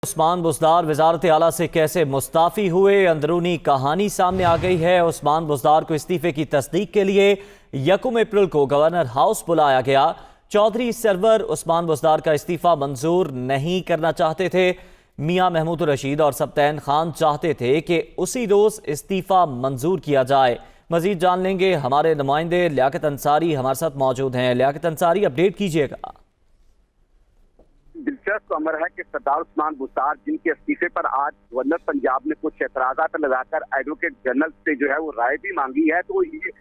उस्मान बुज़दार वज़ारत आला से कैसे मुस्ताफ़ी हुए, अंदरूनी कहानी सामने आ गई है। उस्मान बुज़दार को इस्तीफे की तस्दीक के लिए 1 अप्रैल को गवर्नर हाउस बुलाया गया। चौधरी सरवर उस्मान बुज़दार का इस्तीफा मंजूर नहीं करना चाहते थे। मियां महमूद रशीद और सब्तैन खान चाहते थे कि उसी रोज़ इस्तीफा मंजूर किया जाए। मजीद जान लेंगे, हमारे नुमाइंदे लियाकत अंसारी हमारे साथ मौजूद हैं। लियाकत अंसारी, अपडेट कीजिएगा। दिलचस्प अमर है कि सरदार उस्मान बुज़दार जिनके इस्तीफे पर आज गवर्नर पंजाब ने कुछ एतराज़ात लगाकर एडवोकेट जनरल से जो है वो राय भी मांगी है। तो ये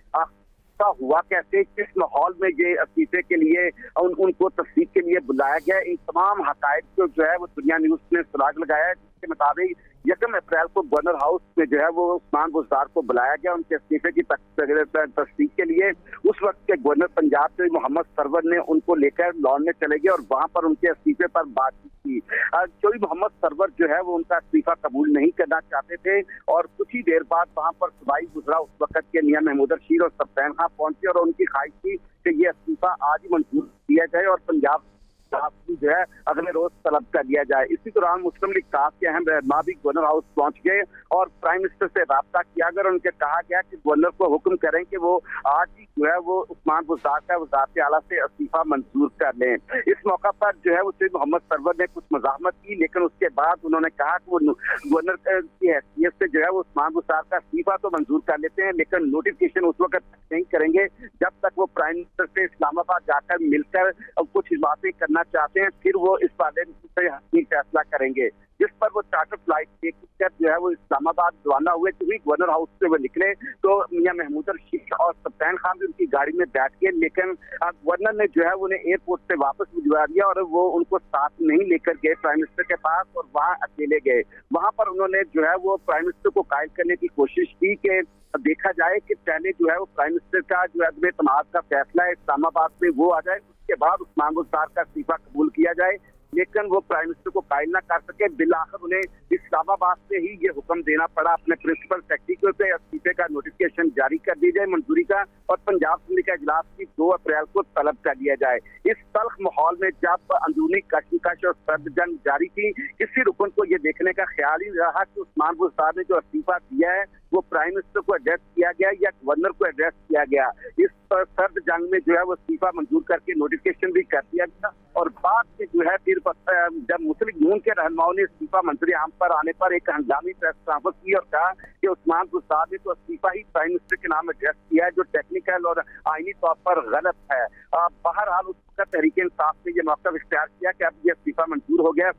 हुआ कैसे, किस माहौल में ये इस्तीफे के लिए उनको तस्दीक के लिए बुलाया गया, इन तमाम हकायक को जो है वो दुनिया न्यूज़ ने सुराग लगाया है। जिसके मुताबिक 1 अप्रैल को गवर्नर हाउस में जो है वो उस्मान बुज़दार को बुलाया गया उनके इस्तीफे की तस्दीक के लिए। उस वक्त के गवर्नर पंजाब से मोहम्मद सरवर ने उनको लेकर लॉन में चले गए और वहां पर उनके इस्तीफे पर बातचीत की। चौधरी मोहम्मद सरवर जो है वो उनका इस्तीफा कबूल नहीं करना चाहते थे और कुछ ही देर बाद वहां पर सुबाई गुजरा उस वक्त के मियां महमूद रशीद और सब्तैन खान पहुंचे और उनकी ख्वाहिश थी कि ये इस्तीफा आज ही मंजूर किया जाए और पंजाब जो है अगले रोज तलब कर लिया जाए। इसी दौरान मुस्लिम लीग काफ के अहम रहनुमा भी गवर्नर हाउस पहुंच गए और प्राइम मिनिस्टर से राब्ता किया गया और उनके कहा गया कि गवर्नर को हुक्म करें कि वो आज ही जो है वो उस्मान बुज़दार का वज़ारत आला से इस्तीफा मंजूर कर लें। इस मौका पर जो है वो सैयद मोहम्मद सरवर ने कुछ मज़ाहमत की, लेकिन उसके बाद उन्होंने कहा कि वो गवर्नर की हैसियत से जो है वो उस्मान बुज़दार का इस्तीफा तो मंजूर कर लेते हैं, लेकिन नोटिफिकेशन उस वक्त नहीं करेंगे जब तक वो प्राइम मिनिस्टर से इस्लामाबाद जाकर मिलकर कुछ बातें करना चाहते हैं, फिर वो इस बारे में फैसला करेंगे। जिस पर वो चार्टर फ्लाइट लेकर जो है वो इस्लामाबाद रवाना हुए। तो गवर्नर हाउस से वो निकले तो मियां महमूद रशीद और सब्तैन खान भी उनकी गाड़ी में बैठ गए, लेकिन गवर्नर ने जो है उन्हें एयरपोर्ट से वापस भिजवा दिया और वो उनको साथ नहीं लेकर गए प्राइम मिनिस्टर के पास और वहाँ अकेले गए। वहां पर उन्होंने जो है वो प्राइम मिनिस्टर को कायल करने की कोशिश की कि देखा जाए कि पहले जो है वो प्राइम मिनिस्टर का जो अदम एतमाद का फैसला है इस्लामाबाद में वो आ जाए, उसके बाद उस्मान बुज़दार का इस्तीफा कबूल किया जाए। लेकिन वो प्राइम मिनिस्टर को कायल ना कर सके। बिलाखिर उन्हें इस्लामाबाद से ही ये हुक्म देना पड़ा अपने प्रिंसिपल सेक्रेटरी को इस्तीफे का नोटिफिकेशन जारी कर दी जाए मंजूरी का और पंजाब असेंबली का इजलास की 2 अप्रैल को तलब कर लिया जाए। इस तल्ख माहौल में जब अंदरूनी कशमकश और सर्द जंग जारी थी, किसी रुकन को ये देखने का ख्याल ही रहा कि उस्मान बुज़दार ने जो इस्तीफा दिया है वो प्राइम मिनिस्टर को एड्रेस किया गया या गवर्नर को एड्रेस किया गया। इस सर्द जंग में जो है वो इस्तीफा मंजूर करके नोटिफिकेशन भी कर दिया गया और बाद में जो है फिर जब मुस्लिम लीग नून के रहनुमाओं ने इस्तीफा मंजूरी आम पर आने पर एक हंगामी प्रेस कॉन्फ्रेंस की और कहा कि उस्मान बुज़दार ने तो इस्तीफा ही प्राइम मिनिस्टर के नाम एड्रेस किया है, जो टेक्निकल और आईनी तौर पर गलत है। बहरहाल उस वक्त तहरीक इंसाफ ने यह मौका इख्तियार किया कि अब यह इस्तीफा मंजूर हो गया।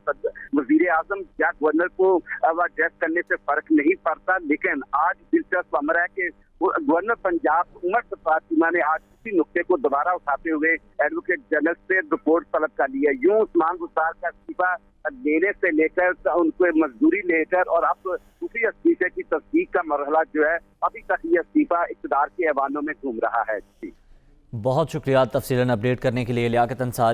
वजीर आजम या गवर्नर को एड्रेस करने से फर्क नहीं पड़ता, लेकिन आज दिलचस्प अमर है कि गवर्नर पंजाब उमर फातिमा ने आज इसी नुक्ते को दोबारा उठाते हुए एडवोकेट जनरल से रिपोर्ट तलब कर ली है। यूं उस्मान बुज़दार का इस्तीफा देने से लेकर उनको मजदूरी लेकर और अब उसी इस्तीफे की तस्दीक का मरहला जो है अभी तक ये इस्तीफा इक़्तिदार के ऐवानों में घूम रहा है। बहुत शुक्रिया तफसीलन अपडेट करने के लिए लियाकत अंसारी।